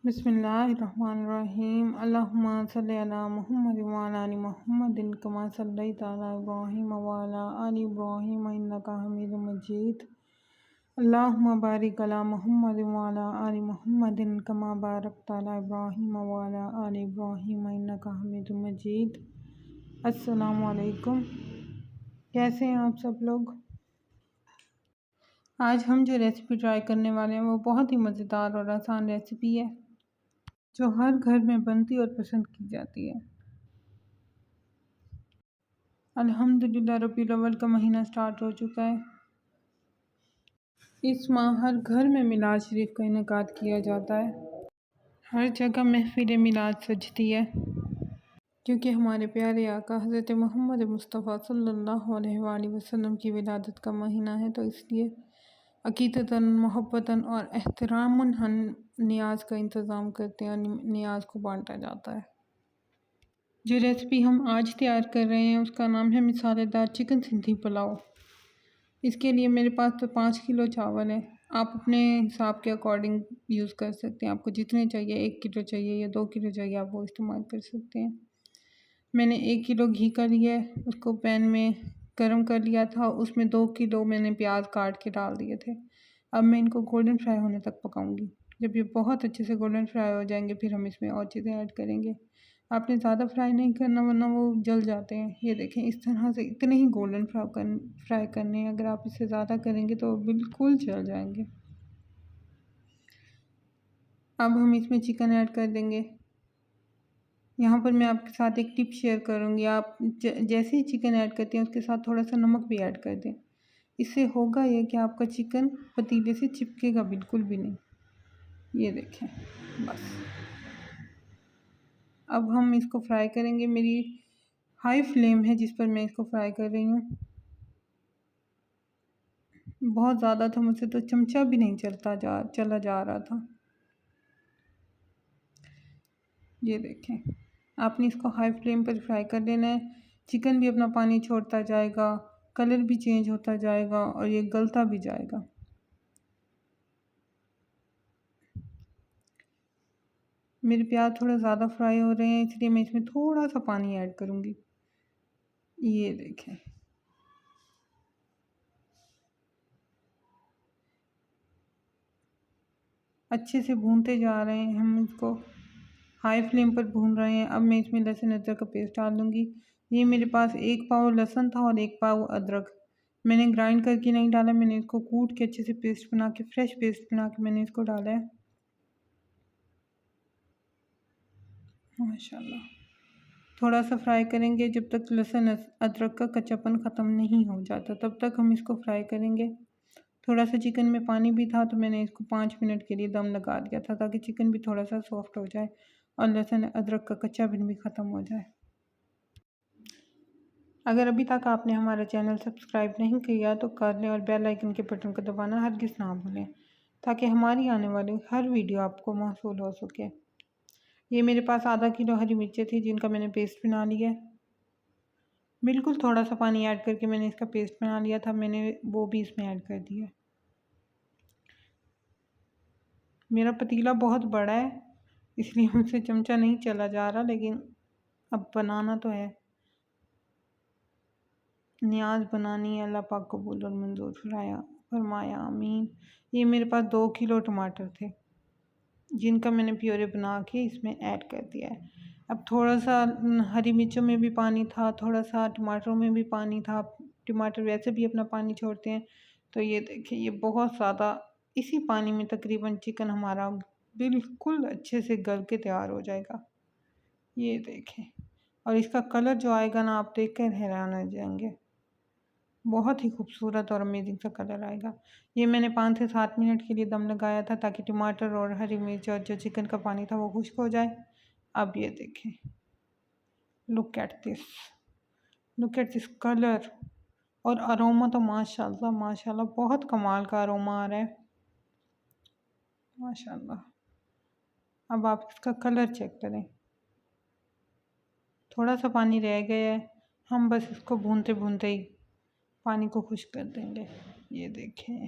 बिस्मिल्लाहिर्रहमानिर्रहीम। अल्लाहुम्मा सल्लि अला मुहम्मद व अला आलि मुहम्मदिन कमा सल्लैता अला इब्राहीम व अला आलि इब्राहीम इन्नका हमीदुम मजीद। अल्लाहुम्मा बारिक अला मुहम्मद व अला आलि मुहम्मदिन कमा बारकता अला इब्राहीम व अला आलि इब्राहीम इन्नका हमीदुम मजीद। अस्सलामु अलैकुम। कैसे हैं आप सब लोग? आज हम जो रेसिपी ट्राई करने वाले हैं वो बहुत ही मज़ेदार और आसान रेसिपी है जो हर घर में बनती और पसंद की जाती है। अल्हम्दुलिल्लाह रब्बिल अव्वल का महीना स्टार्ट हो चुका है। इस माह हर घर में मिलाद शरीफ का इनेकाद किया जाता है। हर जगह महफिल मिलाद सजती है क्योंकि हमारे प्यारे आका हज़रत मोहम्मद मुस्तफ़ा सल्लल्लाहु अलैहि वसल्लम की विलादत का महीना है, तो इसलिए अक़ीदतन, मोहब्बतन और एहतरामन हम नियाज़ का इंतज़ाम करते हैं और नियाज़ को बांटा जाता है। जो रेसिपी हम आज तैयार कर रहे हैं उसका नाम है मिसालेदार चिकन सिंधी पुलाव। इसके लिए मेरे पास तो 5 किलो चावल है। आप अपने हिसाब के अकॉर्डिंग यूज़ कर सकते हैं। आपको जितने चाहिए, 1 किलो चाहिए या 2 किलो चाहिए, आप वो इस्तेमाल कर सकते हैं। मैंने 1 किलो घी का लिया है, उसको पैन में गरम कर लिया था। उसमें 2 किलो मैंने प्याज काट के डाल दिए थे। अब मैं इनको गोल्डन फ्राई होने तक पकाऊंगी। जब ये बहुत अच्छे से गोल्डन फ्राई हो जाएंगे फिर हम इसमें और चीज़ें ऐड करेंगे। आपने ज़्यादा फ्राई नहीं करना वरना वो जल जाते हैं। ये देखें, इस तरह से इतने ही गोल्डन फ्राई करने हैं। अगर आप इससे ज़्यादा करेंगे तो बिल्कुल जल जाएंगे। अब हम इसमें चिकन ऐड कर देंगे। यहाँ पर मैं आपके साथ एक टिप शेयर करूँगी। आप जैसे ही चिकन ऐड करते हैं उसके साथ थोड़ा सा नमक भी ऐड कर दें। इससे होगा ये कि आपका चिकन पतीले से चिपकेगा बिल्कुल भी नहीं। ये देखें, बस अब हम इसको फ्राई करेंगे। मेरी हाई फ्लेम है जिस पर मैं इसको फ्राई कर रही हूँ। बहुत ज़्यादा था, मुझसे तो चमचा भी नहीं चला जा रहा था। ये देखें, आपने इसको हाई फ्लेम पर फ्राई कर लेना है। चिकन भी अपना पानी छोड़ता जाएगा, कलर भी चेंज होता जाएगा और ये गलता भी जाएगा। मेरे प्याज थोड़ा ज़्यादा फ्राई हो रहे हैं इसलिए मैं इसमें थोड़ा सा पानी ऐड करूँगी। ये देखें, अच्छे से भूनते जा रहे हैं। हम इसको हाई फ्लेम पर भून रहे हैं। अब मैं इसमें लहसुन अदरक का पेस्ट डाल दूँगी। ये मेरे पास 1 पाव लहसुन था और 1 पाव अदरक। मैंने ग्राइंड करके नहीं डाला, मैंने इसको कूट के अच्छे से पेस्ट बना के, फ्रेश पेस्ट बना के मैंने इसको डाला है। माशाल्लाह, थोड़ा सा फ्राई करेंगे जब तक लहसुन अदरक का कच्चापन ख़त्म नहीं हो जाता, तब तक हम इसको फ्राई करेंगे। थोड़ा सा चिकन में पानी भी था तो मैंने इसको 5 मिनट के लिए दम लगा दिया था ताकि चिकन भी थोड़ा सा सॉफ्ट हो जाए और लहसुन अदरक का कच्चापन भी ख़त्म हो जाए। अगर अभी तक आपने हमारा चैनल सब्सक्राइब नहीं किया तो कर लें और बेल आइकन के बटन को दबाना हरगिज़ ना भूलें ताकि हमारी आने वाली हर वीडियो आपको मौसूल हो सके। ये मेरे पास आधा किलो हरी मिर्चें थी जिनका मैंने पेस्ट बना लिया है। बिल्कुल थोड़ा सा पानी ऐड करके मैंने इसका पेस्ट बना लिया था, मैंने वो भी इसमें ऐड कर दिया। मेरा पतीला बहुत बड़ा है इसलिए मुझसे चमचा नहीं चला जा रहा, लेकिन अब बनाना तो है। नियाज़ बनानी है, अल्लाह पाक कबूल और मंजूर फरमाया आमीन। ये मेरे पास 2 किलो टमाटर थे जिनका मैंने प्योरे बना के इसमें ऐड कर दिया है। अब थोड़ा सा हरी मिर्चों में भी पानी था, थोड़ा सा टमाटरों में भी पानी था। टमाटर वैसे भी अपना पानी छोड़ते हैं। तो ये देखिए, ये बहुत ज़्यादा इसी पानी में तकरीबन चिकन हमारा बिल्कुल अच्छे से गल के तैयार हो जाएगा। ये देखें, और इसका कलर जो आएगा ना, आप देख कर हैरान हो जाएंगे। बहुत ही खूबसूरत और अमेजिंग सा कलर आएगा। ये मैंने 5 से 7 मिनट के लिए दम लगाया था ताकि टमाटर और हरी मिर्च और जो चिकन का पानी था वो खुश्क हो जाए। अब ये देखें, लुक एट दिस कलर और अरोमा तो माशाल्लाह माशाल्लाह बहुत कमाल का अरोमा आ रहा है, माशाल्लाह। अब आप इसका कलर चेक करें, थोड़ा सा पानी रह गया है। हम बस इसको भूनते भूनते ही पानी को खुश्क कर देंगे। ये देखें,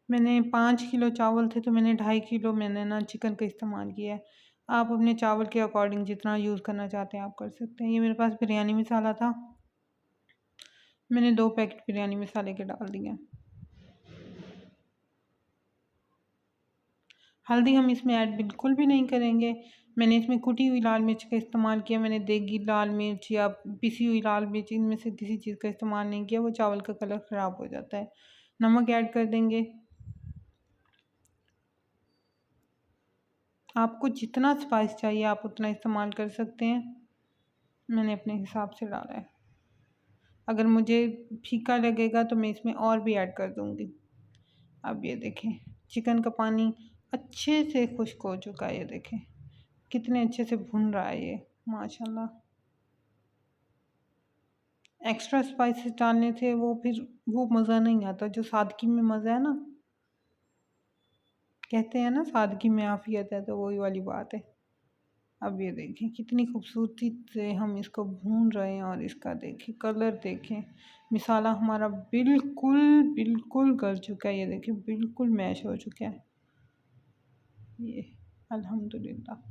मैंने 5 किलो चावल थे तो मैंने 2.5 किलो मैंने ना चिकन का इस्तेमाल किया है। आप अपने चावल के अकॉर्डिंग जितना यूज़ करना चाहते हैं आप कर सकते हैं। ये मेरे पास बिरयानी मसाला था, मैंने 2 पैकेट बिरयानी मसाले के डाल दिए। हल्दी हम इसमें ऐड बिल्कुल भी नहीं करेंगे। मैंने इसमें कुटी हुई लाल मिर्च का इस्तेमाल किया, मैंने देगी लाल मिर्च या पिसी हुई लाल मिर्च इनमें से किसी चीज़ का इस्तेमाल नहीं किया, वो चावल का कलर ख़राब हो जाता है। नमक ऐड कर देंगे, आपको जितना स्पाइस चाहिए आप उतना इस्तेमाल कर सकते हैं। मैंने अपने हिसाब से डाला है, अगर मुझे फीका लगेगा तो मैं इसमें और भी ऐड कर दूँगी। अब ये देखें चिकन का पानी अच्छे से खुश्क हो चुका है, ये देखें कितने अच्छे से भुन रहा है ये, माशाल्लाह। एक्स्ट्रा स्पाइसेस डालने से वो फिर वो मज़ा नहीं आता जो सादगी में मज़ा है ना, कहते हैं ना सादगी में आफियत है, तो वही वाली बात है। अब ये देखें कितनी खूबसूरती से हम इसको भून रहे हैं और इसका देखें कलर देखें, मसाला हमारा बिल्कुल बिल्कुल गल चुका है, ये देखें बिल्कुल मैश हो चुका है ये, अल्हम्दुलिल्लाह।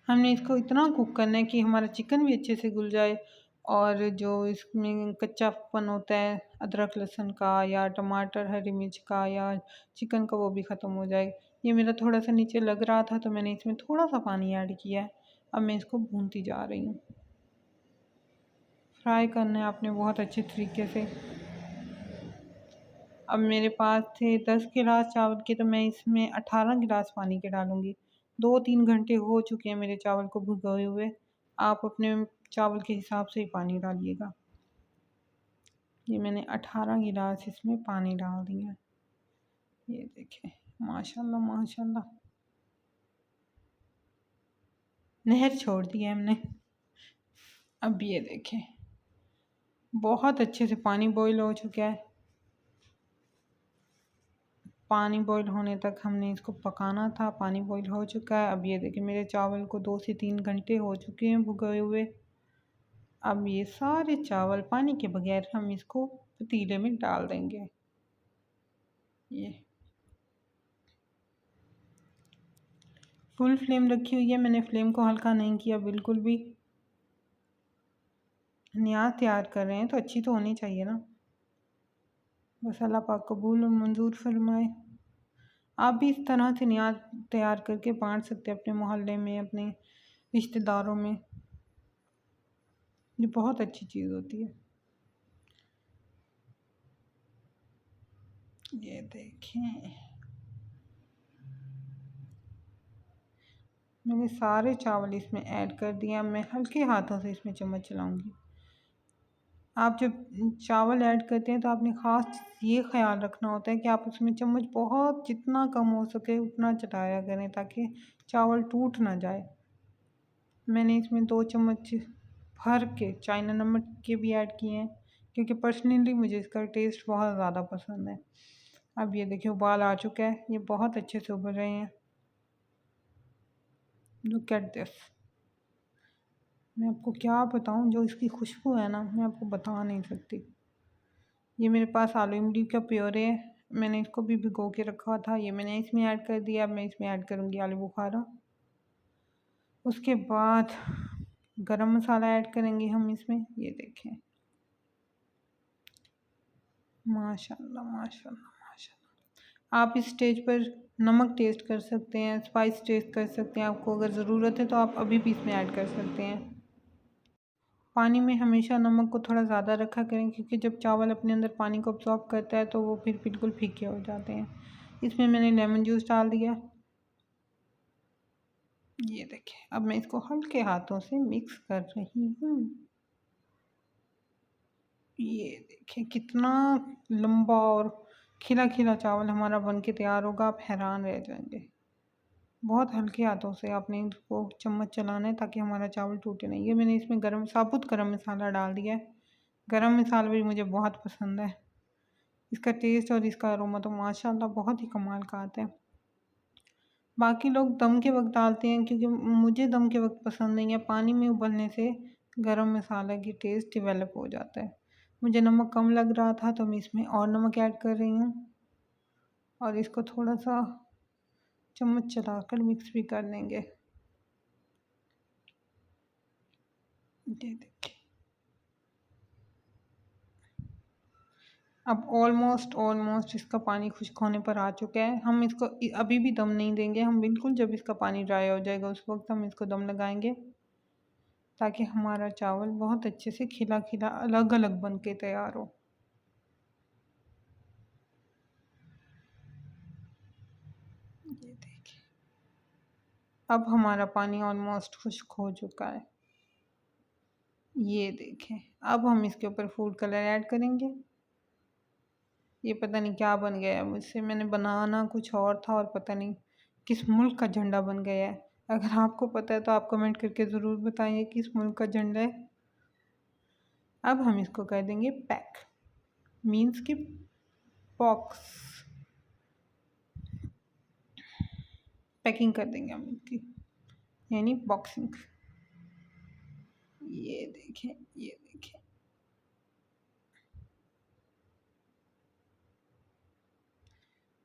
हमने इसको इतना कुक करना है कि हमारा चिकन भी अच्छे से घुल जाए और जो इसमें कच्चापन होता है अदरक लहसुन का या टमाटर हरी मिर्च का या चिकन का वो भी ख़त्म हो जाए। ये मेरा थोड़ा सा नीचे लग रहा था तो मैंने इसमें थोड़ा सा पानी ऐड किया है। अब मैं इसको भूनती जा रही हूँ। फ्राई करना है आपने बहुत अच्छे तरीके से। अब मेरे पास थे 10 गिलास चावल के, तो मैं इसमें 18 गिलास पानी के डालूँगी। 2-3 घंटे हो चुके हैं मेरे चावल को भिगोए हुए। आप अपने चावल के हिसाब से ही पानी डालिएगा। ये मैंने 18 गिलास इसमें पानी डाल दिया। ये देखें माशाल्लाह माशाल्लाह, नहर छोड़ दी है हमने। अब ये देखें बहुत अच्छे से पानी बॉईल हो चुका है। पानी बॉईल होने तक हमने इसको पकाना था। पानी बॉईल हो चुका है। अब ये देखिए मेरे चावल को 2 से 3 घंटे हो चुके हैं भिगोए हुए। अब ये सारे चावल पानी के बगैर हम इसको पतीले में डाल देंगे। ये फुल फ्लेम रखी हुई है, मैंने फ्लेम को हल्का नहीं किया बिल्कुल भी। नियाज तैयार कर रहे हैं तो अच्छी तो होनी चाहिए ना, बस अल्लाह पाक कबूल और मंजूर फरमाए। आप भी इस तरह से नियाज तैयार करके बांट सकते हैं अपने मोहल्ले में, अपने रिश्तेदारों में। ये बहुत अच्छी चीज़ होती है। ये देखें मैंने सारे चावल इसमें ऐड कर दिया। मैं हल्के हाथों से इसमें चम्मच चलाऊंगी। आप जब चावल ऐड करते हैं तो आपने ख़ास ये ख्याल रखना होता है कि आप उसमें चम्मच बहुत जितना कम हो सके उतना चटाया करें ताकि चावल टूट ना जाए। मैंने इसमें 2 चम्मच भर के चाइना नमक के भी ऐड किए हैं क्योंकि पर्सनली मुझे इसका टेस्ट बहुत ज़्यादा पसंद है। अब ये देखिए उबाल आ चुका है, ये बहुत अच्छे से उबल रहे हैं। लुक एट दिस, मैं आपको क्या बताऊं, जो इसकी खुशबू है ना मैं आपको बता नहीं सकती। ये मेरे पास आलू इमली का प्योरे है, मैंने इसको भी भिगो के रखा था, ये मैंने इसमें ऐड कर दिया। अब मैं इसमें ऐड करूँगी आलू बुखारा। उसके बाद गरम मसाला ऐड करेंगे हम इसमें। ये देखें माशाल्लाह माशाल्लाह माशाल्लाह। आप इस स्टेज पर नमक टेस्ट कर सकते हैं, स्पाइस टेस्ट कर सकते हैं। आपको अगर ज़रूरत है तो आप अभी भी इसमें ऐड कर सकते हैं। पानी में हमेशा नमक को थोड़ा ज़्यादा रखा करें क्योंकि जब चावल अपने अंदर पानी को अब्सॉर्ब करता है तो वो फिर बिल्कुल फीके हो जाते हैं। इसमें मैंने लेमन जूस डाल दिया। ये देखें अब मैं इसको हल्के हाथों से मिक्स कर रही हूँ। ये देखें कितना लंबा और खिला खिला चावल हमारा बन के तैयार होगा, आप हैरान रह जाएंगे। बहुत हल्के हाथों से आपने इसको चम्मच चलाना है ताकि हमारा चावल टूटे नहीं। ये मैंने इसमें साबुत गरम मसाला डाल दिया है। गरम मसाला भी मुझे बहुत पसंद है, इसका टेस्ट और इसका अरोमा तो माशाल्लाह बहुत ही कमाल का आता है। बाकी लोग दम के वक्त डालते हैं क्योंकि मुझे दम के वक्त पसंद नहीं है। पानी में उबलने से गरम मसाला की टेस्ट डेवलप हो जाता है, मुझे नमक कम लग रहा था तो मैं इसमें और नमक ऐड कर रही हूँ और इसको थोड़ा सा चम्मच चलाकर मिक्स भी कर देंगे। ये देखिए अब ऑलमोस्ट इसका पानी खुश्क होने पर आ चुका है। हम इसको अभी भी दम नहीं देंगे, हम बिल्कुल जब इसका पानी ड्राई हो जाएगा उस वक्त हम इसको दम लगाएंगे ताकि हमारा चावल बहुत अच्छे से खिला खिला अलग अलग बन के तैयार हो। ये देखिए अब हमारा पानी ऑलमोस्ट खुश्क हो चुका है। ये देखें अब हम इसके ऊपर फूड कलर ऐड करेंगे। ये पता नहीं क्या बन गया है मुझसे, मैंने बनाना कुछ और था और पता नहीं किस मुल्क का झंडा बन गया है। अगर आपको पता है तो आप कमेंट करके ज़रूर बताइए किस मुल्क का झंडा है। अब हम इसको कर देंगे पैक, मीन्स कि बॉक्स पैकिंग कर देंगे हम इसकी, यानी बॉक्सिंग। ये देखें ये देखें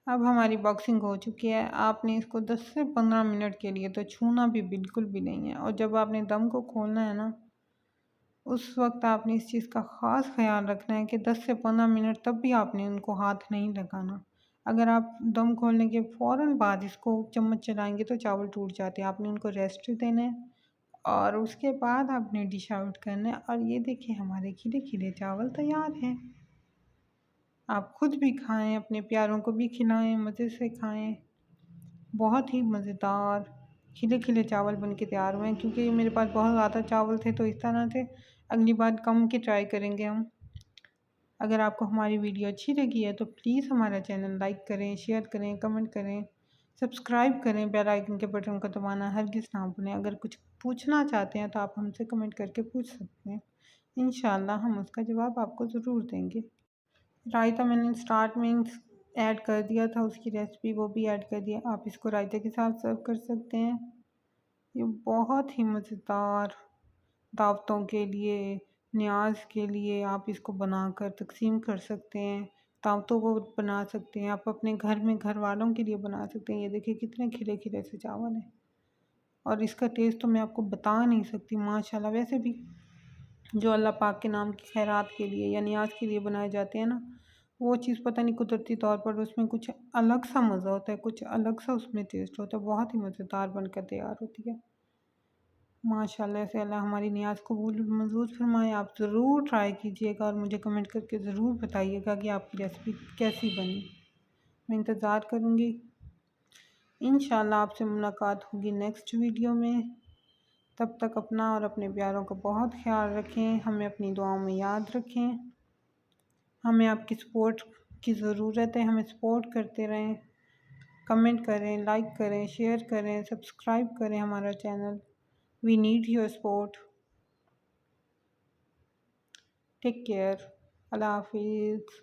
अब हमारी बॉक्सिंग हो चुकी है। आपने इसको 10 से 15 मिनट के लिए तो छूना भी बिल्कुल भी नहीं है और जब आपने दम को खोलना है ना उस वक्त आपने इस चीज़ का ख़ास ख्याल रखना है कि 10 से 15 मिनट तब भी आपने उनको हाथ नहीं लगाना। अगर आप दम खोलने के फ़ौरन बाद इसको चम्मच चलाएंगे तो चावल टूट जाते हैं। आपने उनको रेस्ट देना है और उसके बाद आपने डिश आउट करना है। और ये देखिए हमारे खिले खिले चावल तैयार हैं। आप खुद भी खाएं, अपने प्यारों को भी खिलाएं, मज़े से खाएं। बहुत ही मज़ेदार खिले खिले चावल बन के तैयार हुए हैं। क्योंकि मेरे पास बहुत ज़्यादा चावल थे तो इस तरह से अगली बार कम के ट्राई करेंगे हम। अगर आपको हमारी वीडियो अच्छी लगी है तो प्लीज़ हमारा चैनल लाइक करें, शेयर करें, कमेंट करें, सब्सक्राइब करें, बेल आइकन के बटन को दबाना हरगिज़ ना भूलें। अगर कुछ पूछना चाहते हैं तो आप हमसे कमेंट करके पूछ सकते हैं, इंशाल्लाह हम उसका जवाब आपको ज़रूर देंगे। रायता मैंने स्टार्ट में ऐड कर दिया था, उसकी रेसिपी वो भी ऐड कर दिया। आप इसको रायते के साथ सर्व कर सकते हैं। ये बहुत ही मज़ेदार दावतों के लिए, न्याज के लिए आप इसको बनाकर तकसीम कर सकते हैं। दावतों को बना सकते हैं, आप अपने घर में घर वालों के लिए बना सकते हैं। ये देखिए कितने खिले खिले से चावल हैं और इसका टेस्ट तो मैं आपको बता नहीं सकती माशाल्लाह। वैसे भी जो अल्लाह पाक के नाम की खैरात के लिए या नियाज के लिए बनाए जाते हैं ना, वो चीज़ पता नहीं कुदरती तौर पर उसमें कुछ अलग सा मज़ा होता है, कुछ अलग सा उसमें टेस्ट होता है। बहुत ही मज़ेदार बनकर तैयार होती है माशाल्लाह से। अल्लाह हमारी नियाज कबूल मंजूर फरमाए। आप ज़रूर ट्राई कीजिएगा और मुझे कमेंट करके ज़रूर बताइएगा कि आपकी रेसिपी कैसी बनी। मैं इंतज़ार करूँगी। इंशाल्लाह आपसे मुलाकात होगी नेक्स्ट वीडियो में। तब तक अपना और अपने प्यारों का बहुत ख्याल रखें, हमें अपनी दुआओं में याद रखें। हमें आपकी सपोर्ट की ज़रूरत है, हमें सपोर्ट करते रहें, कमेंट करें, लाइक करें, शेयर करें, सब्सक्राइब करें हमारा channel. We need your support. Take care. अल्लाह हाफिज़।